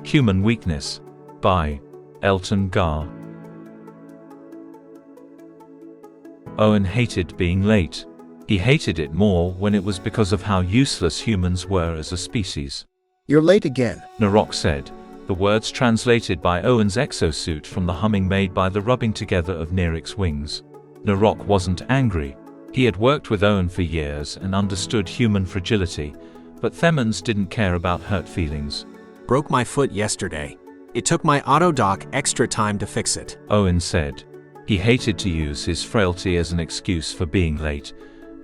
Human Weakness by Elton Gar. Owen hated being late. He hated it more when it was because of how useless humans were as a species. "You're late again," Narok said, the words translated by Owen's exosuit from the humming made by the rubbing together of Nerik's wings. Narok wasn't angry. He had worked with Owen for years and understood human fragility, but Themans didn't care about hurt feelings. "Broke my foot yesterday. It took my auto-dock extra time to fix it," Owen said. He hated to use his frailty as an excuse for being late,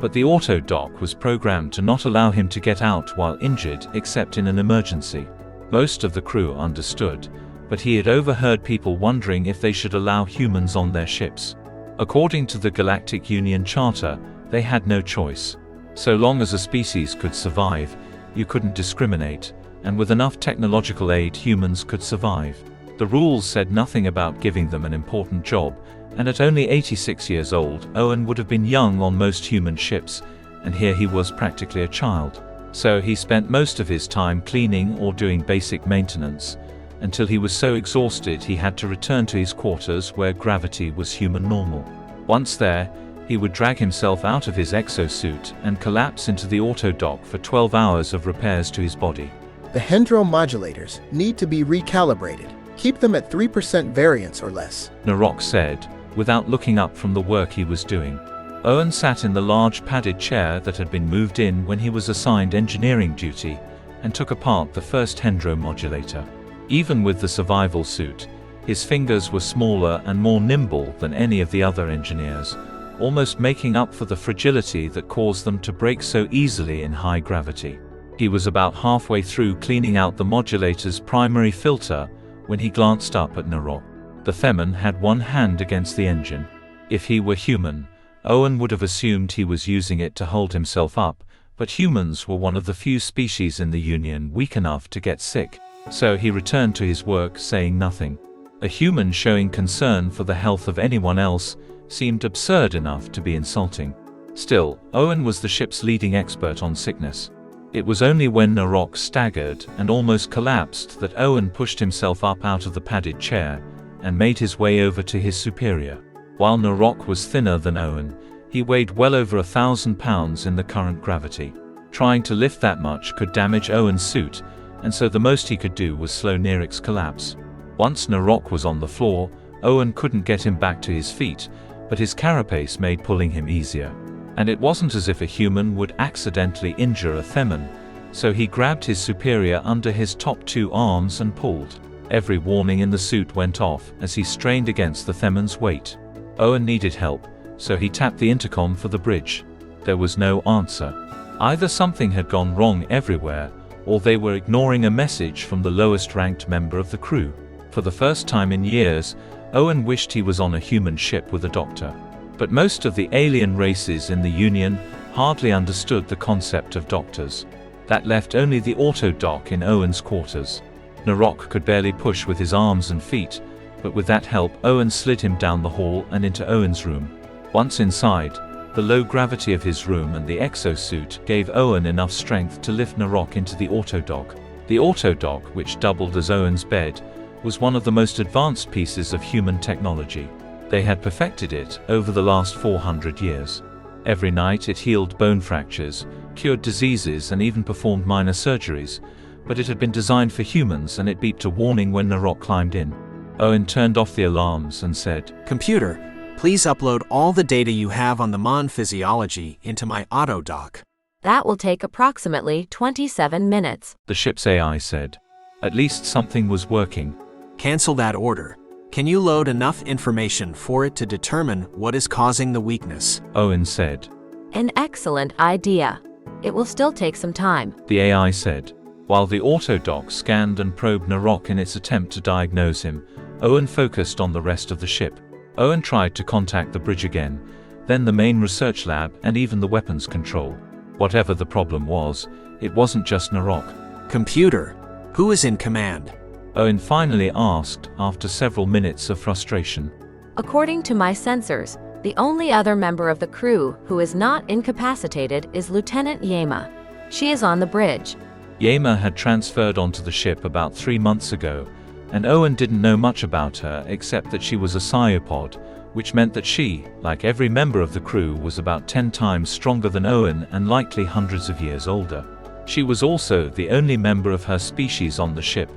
but the auto-dock was programmed to not allow him to get out while injured except in an emergency. Most of the crew understood, but he had overheard people wondering if they should allow humans on their ships. According to the Galactic Union Charter, they had no choice. So long as a species could survive, you couldn't discriminate, and with enough technological aid humans could survive. The rules said nothing about giving them an important job, and at only 86 years old, Owen would have been young on most human ships, and here he was practically a child. So he spent most of his time cleaning or doing basic maintenance, until he was so exhausted he had to return to his quarters where gravity was human normal. Once there, he would drag himself out of his exosuit and collapse into the auto-dock for 12 hours of repairs to his body. "The Hendro modulators need to be recalibrated. Keep them at 3% variance or less," Narok said, without looking up from the work he was doing. Owen sat in the large padded chair that had been moved in when he was assigned engineering duty, and took apart the first Hendro modulator. Even with the survival suit, his fingers were smaller and more nimble than any of the other engineers, almost making up for the fragility that caused them to break so easily in high gravity. He was about halfway through cleaning out the modulator's primary filter when he glanced up at Narok. The Theman had one hand against the engine. If he were human, Owen would have assumed he was using it to hold himself up, but humans were one of the few species in the Union weak enough to get sick, so he returned to his work saying nothing. A human showing concern for the health of anyone else seemed absurd enough to be insulting. Still, Owen was the ship's leading expert on sickness. It was only when Narok staggered and almost collapsed that Owen pushed himself up out of the padded chair and made his way over to his superior. While Narok was thinner than Owen, he weighed well over 1,000 pounds in the current gravity. Trying to lift that much could damage Owen's suit, and so the most he could do was slow Nerik's collapse. Once Narok was on the floor, Owen couldn't get him back to his feet, but his carapace made pulling him easier. And it wasn't as if a human would accidentally injure a Theman, so he grabbed his superior under his top two arms and pulled. Every warning in the suit went off as he strained against the Theman's weight. Owen needed help, so he tapped the intercom for the bridge. There was no answer. Either something had gone wrong everywhere, or they were ignoring a message from the lowest-ranked member of the crew. For the first time in years, Owen wished he was on a human ship with a doctor. But most of the alien races in the Union hardly understood the concept of doctors. That left only the auto-dock in Owen's quarters. Narok could barely push with his arms and feet, but with that help Owen slid him down the hall and into Owen's room. Once inside, the low gravity of his room and the exosuit gave Owen enough strength to lift Narok into the auto-dock. The auto-dock, which doubled as Owen's bed, was one of the most advanced pieces of human technology. They had perfected it over the last 400 years. Every night it healed bone fractures, cured diseases and even performed minor surgeries, but it had been designed for humans and it beeped a warning when Narok climbed in. Owen turned off the alarms and said, "Computer, please upload all the data you have on the Mon physiology into my auto-dock." That will take approximately 27 minutes, the ship's AI said. At least something was working. "Cancel that order. Can you load enough information for it to determine what is causing the weakness?" Owen said. An excellent idea. It will still take some time, The AI said. While the auto-dock scanned and probed Narok in its attempt to diagnose him, Owen focused on the rest of the ship. Owen tried to contact the bridge again, then the main research lab and even the weapons control. Whatever the problem was, it wasn't just Narok. "Computer, who is in command?" Owen finally asked after several minutes of frustration. According to my sensors, the only other member of the crew who is not incapacitated is Lieutenant Yema. She is on the bridge. Yema had transferred onto the ship about 3 months ago, and Owen didn't know much about her except that she was a psiopod, which meant that she, like every member of the crew, was about 10 times stronger than Owen and likely hundreds of years older. She was also the only member of her species on the ship,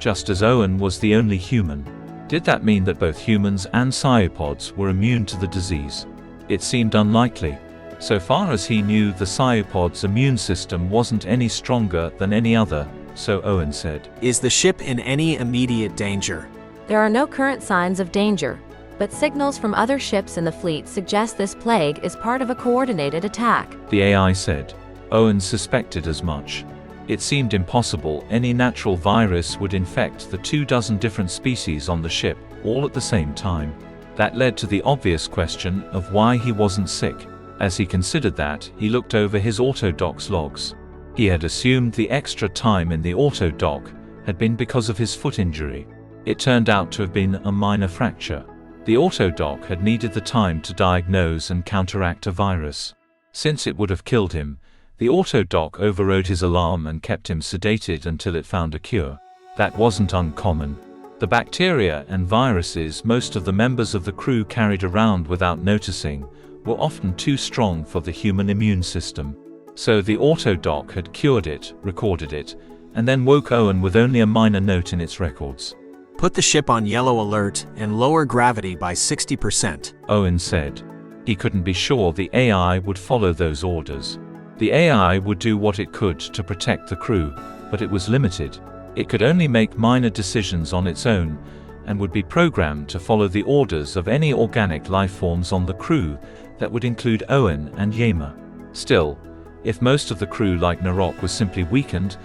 just as Owen was the only human. Did that mean that both humans and psiopods were immune to the disease? It seemed unlikely. So far as he knew, the psiopod's immune system wasn't any stronger than any other, so Owen said. Is the ship in any immediate danger? There are no current signs of danger, but signals from other ships in the fleet suggest this plague is part of a coordinated attack. The AI said. Owen suspected as much. It seemed impossible any natural virus would infect the 24 different species on the ship, all at the same time. That led to the obvious question of why he wasn't sick. As he considered that, he looked over his autodoc's logs. He had assumed the extra time in the autodoc had been because of his foot injury. It turned out to have been a minor fracture. The autodoc had needed the time to diagnose and counteract a virus. Since it would have killed him, the autodoc overrode his alarm and kept him sedated until it found a cure. That wasn't uncommon. The bacteria and viruses most of the members of the crew carried around without noticing were often too strong for the human immune system. So the autodoc had cured it, recorded it, and then woke Owen with only a minor note in its records. Put the ship on yellow alert and lower gravity by 60%. Owen said. He couldn't be sure the AI would follow those orders. The AI would do what it could to protect the crew, but it was limited. It could only make minor decisions on its own, and would be programmed to follow the orders of any organic life forms on the crew. That would include Owen and Yema. Still, if most of the crew like Narok was simply weakened,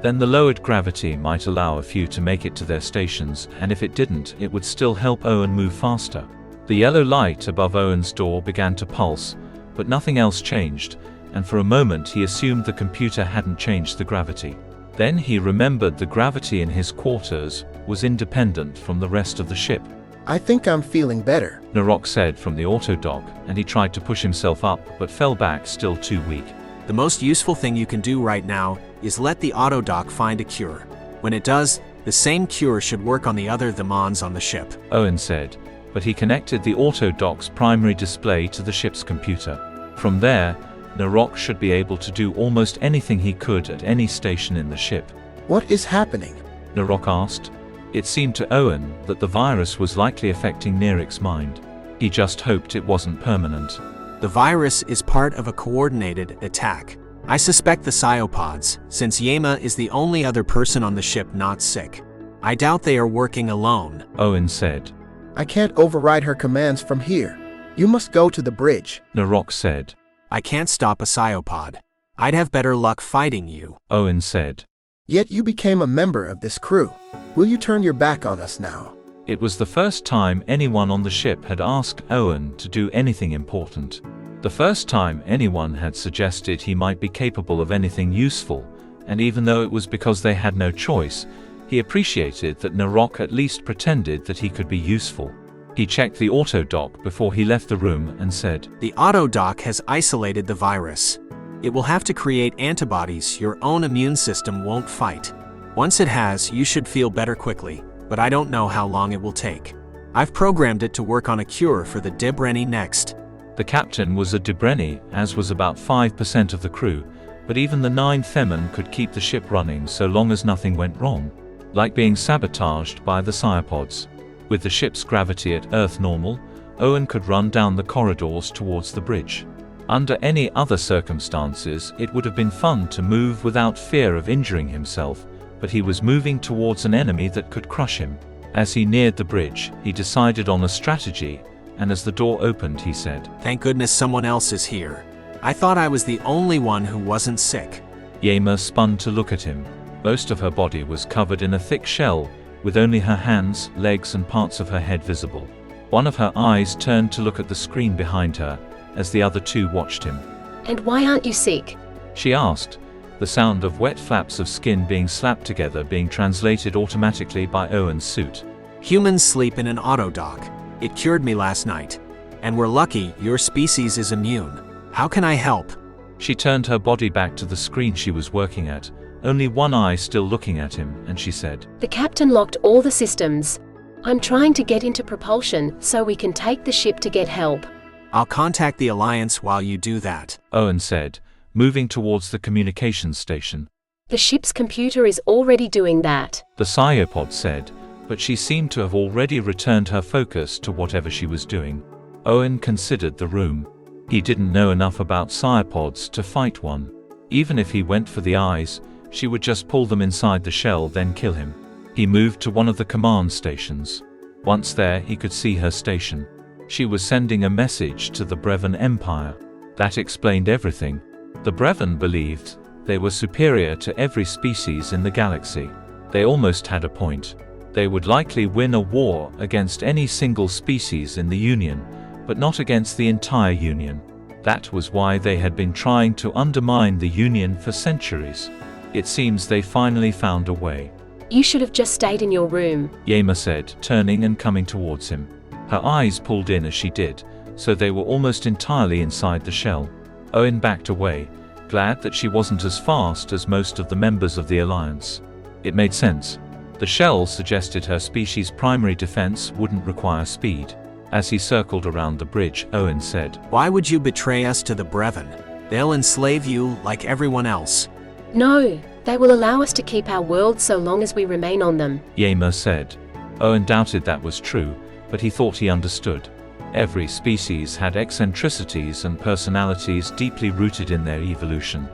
then the lowered gravity might allow a few to make it to their stations, and if it didn't, it would still help Owen move faster. The yellow light above Owen's door began to pulse, but nothing else changed, and for a moment he assumed the computer hadn't changed the gravity. Then he remembered the gravity in his quarters was independent from the rest of the ship. I think I'm feeling better, Narok said from the autodoc, and he tried to push himself up but fell back, still too weak. The most useful thing you can do right now is let the autodoc find a cure. When it does, the same cure should work on the other demons on the ship, Owen said, but he connected the autodoc's primary display to the ship's computer. From there, Narok should be able to do almost anything he could at any station in the ship. What is happening? Narok asked. It seemed to Owen that the virus was likely affecting Nerik's mind. He just hoped it wasn't permanent. The virus is part of a coordinated attack. I suspect the psiopods, since Yema is the only other person on the ship not sick. I doubt they are working alone, Owen said. I can't override her commands from here. You must go to the bridge, Narok said. I can't stop a psiopod. I'd have better luck fighting you, Owen said. Yet you became a member of this crew. Will you turn your back on us now? It was the first time anyone on the ship had asked Owen to do anything important. The first time anyone had suggested he might be capable of anything useful, and even though it was because they had no choice, he appreciated that Narok at least pretended that he could be useful. He checked the autodoc before he left the room and said, The autodoc has isolated the virus. It will have to create antibodies your own immune system won't fight. Once it has, you should feel better quickly, but I don't know how long it will take. I've programmed it to work on a cure for the Debreni next. The captain was a Debreni, as was about 5% of the crew, but even the 9 Themen could keep the ship running so long as nothing went wrong, like being sabotaged by the psiopods. With the ship's gravity at Earth normal, Owen could run down the corridors towards the bridge. Under any other circumstances, it would have been fun to move without fear of injuring himself, but he was moving towards an enemy that could crush him. As he neared the bridge, he decided on a strategy, and as the door opened, he said, Thank goodness someone else is here. I thought I was the only one who wasn't sick. Yema spun to look at him. Most of her body was covered in a thick shell, with only her hands, legs, and parts of her head visible. One of her eyes turned to look at the screen behind her, as the other two watched him. And why aren't you sick? She asked, the sound of wet flaps of skin being slapped together being translated automatically by Owen's suit. Humans sleep in an autodoc. It cured me last night. And we're lucky your species is immune. How can I help? She turned her body back to the screen she was working at, only one eye still looking at him, and she said, The captain locked all the systems. I'm trying to get into propulsion so we can take the ship to get help. I'll contact the Alliance while you do that. Owen said, moving towards the communications station. The ship's computer is already doing that. The psiopod said, but she seemed to have already returned her focus to whatever she was doing. Owen considered the room. He didn't know enough about psiopods to fight one. Even if he went for the eyes, she would just pull them inside the shell then kill him. He moved to one of the command stations. Once there, he could see her station. She was sending a message to the Brevan Empire. That explained everything. The Brevan believed they were superior to every species in the galaxy. They almost had a point. They would likely win a war against any single species in the Union, but not against the entire Union. That was why they had been trying to undermine the Union for centuries. It seems they finally found a way. You should have just stayed in your room. Yema said, turning and coming towards him. Her eyes pulled in as she did, so they were almost entirely inside the shell. Owen backed away, glad that she wasn't as fast as most of the members of the Alliance. It made sense. The shell suggested her species' primary defense wouldn't require speed. As he circled around the bridge, Owen said, Why would you betray us to the Brevan? They'll enslave you like everyone else. No, they will allow us to keep our world so long as we remain on them. Yema said. Owen doubted that was true, but he thought he understood. Every species had eccentricities and personalities deeply rooted in their evolution,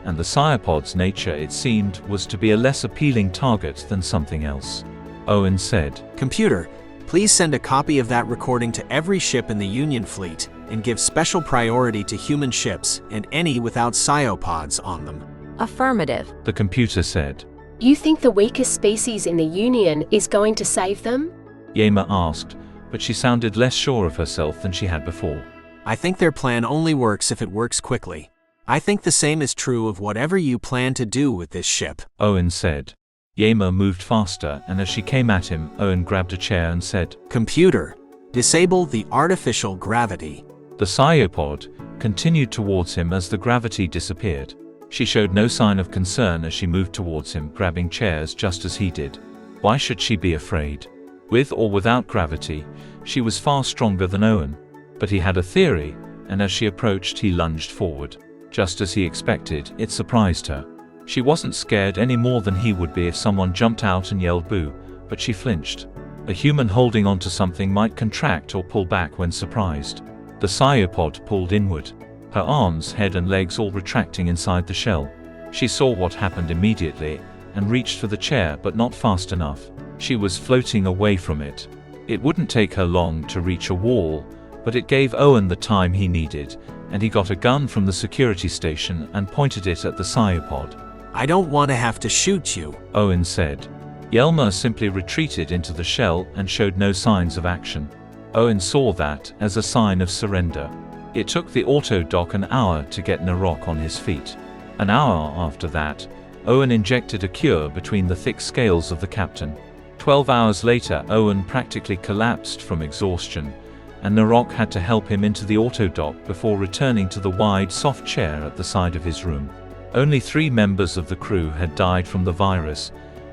and the psiopod's nature, it seemed, was to be a less appealing target than something else. Owen said, Computer, please send a copy of that recording to every ship in the Union fleet, and give special priority to human ships and any without psiopods on them. Affirmative. The computer said. You think the weakest species in the Union is going to save them? Yema asked, but she sounded less sure of herself than she had before. I think their plan only works if it works quickly. I think the same is true of whatever you plan to do with this ship. Owen said. Yema moved faster, and as she came at him, Owen grabbed a chair and said, Computer, disable the artificial gravity. The psiopod continued towards him as the gravity disappeared. She showed no sign of concern as she moved towards him, grabbing chairs just as he did. Why should she be afraid? With or without gravity, she was far stronger than Owen. But he had a theory, and as she approached, he lunged forward. Just as he expected, it surprised her. She wasn't scared any more than he would be if someone jumped out and yelled boo, but she flinched. A human holding onto something might contract or pull back when surprised. The psiopod pulled inward. Her arms, head and legs all retracting inside the shell. She saw what happened immediately, and reached for the chair, but not fast enough. She was floating away from it. It wouldn't take her long to reach a wall, but it gave Owen the time he needed, and he got a gun from the security station and pointed it at the psiopod. I don't want to have to shoot you, Owen said. Yelma simply retreated into the shell and showed no signs of action. Owen saw that as a sign of surrender. It took the auto-dock an hour to get Narok on his feet. An hour after that, Owen injected a cure between the thick scales of the captain. 12 hours later, Owen practically collapsed from exhaustion, and Narok had to help him into the auto-dock before returning to the wide, soft chair at the side of his room. Only 3 members of the crew had died from the virus,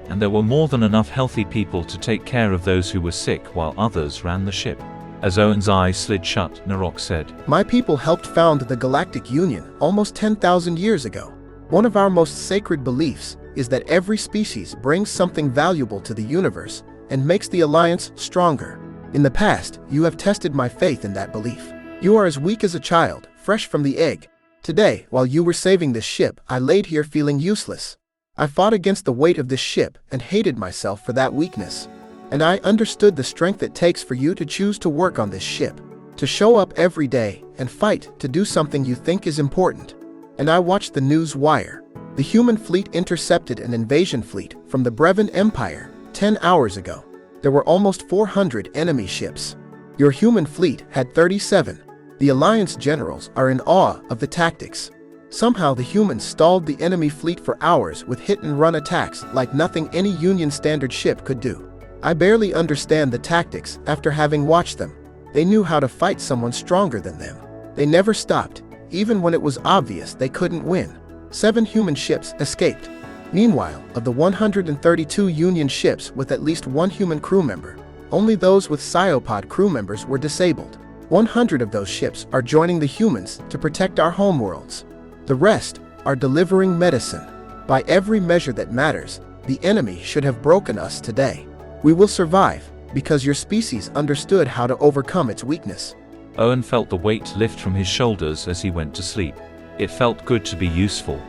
and there were more than enough healthy people to take care of those who were sick while others ran the ship. As Owen's eyes slid shut, Narok said, My people helped found the Galactic Union almost 10,000 years ago. One of our most sacred beliefs is that every species brings something valuable to the universe and makes the Alliance stronger. In the past, you have tested my faith in that belief. You are as weak as a child, fresh from the egg. Today, while you were saving this ship, I laid here feeling useless. I fought against the weight of this ship and hated myself for that weakness. And I understood the strength it takes for you to choose to work on this ship, to show up every day and fight to do something you think is important. And I watched the news wire. The human fleet intercepted an invasion fleet from the Brevan Empire 10 hours ago. There were almost 400 enemy ships. Your human fleet had 37. The Alliance generals are in awe of the tactics. Somehow the humans stalled the enemy fleet for hours with hit-and-run attacks like nothing any Union standard ship could do. I barely understand the tactics after having watched them. They knew how to fight someone stronger than them. They never stopped, even when it was obvious they couldn't win. 7 human ships escaped. Meanwhile, of the 132 Union ships with at least one human crew member, only those with psiopod crew members were disabled. 100 of those ships are joining the humans to protect our homeworlds. The rest are delivering medicine. By every measure that matters, the enemy should have broken us today. We will survive, because your species understood how to overcome its weakness. Owen felt the weight lift from his shoulders as he went to sleep. It felt good to be useful.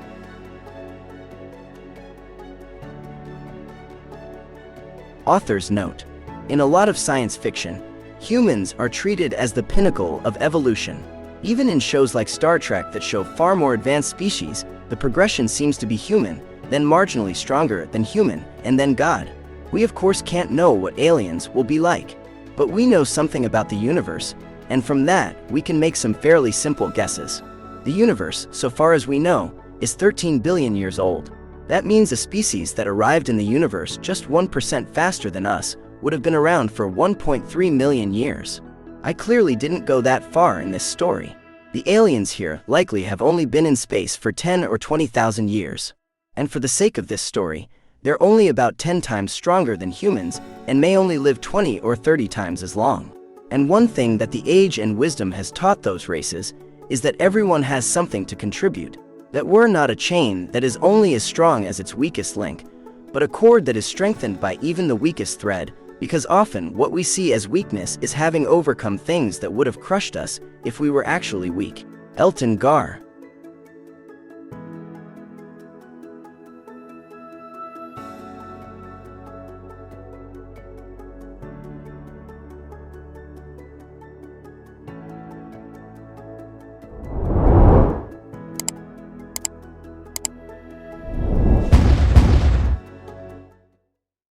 Author's note: in a lot of science fiction, humans are treated as the pinnacle of evolution. Even in shows like Star Trek that show far more advanced species, the progression seems to be human, then marginally stronger than human, and then God. We of course can't know what aliens will be like, but we know something about the universe, and from that, we can make some fairly simple guesses. The universe, so far as we know, is 13 billion years old. That means a species that arrived in the universe just 1% faster than us would have been around for 1.3 million years. I clearly didn't go that far in this story. The aliens here likely have only been in space for 10 or 20,000 years. And for the sake of this story, they're only about 10 times stronger than humans and may only live 20 or 30 times as long. And one thing that the age and wisdom has taught those races is that everyone has something to contribute. That we're not a chain that is only as strong as its weakest link, but a cord that is strengthened by even the weakest thread, because often what we see as weakness is having overcome things that would have crushed us if we were actually weak. Elton Gar.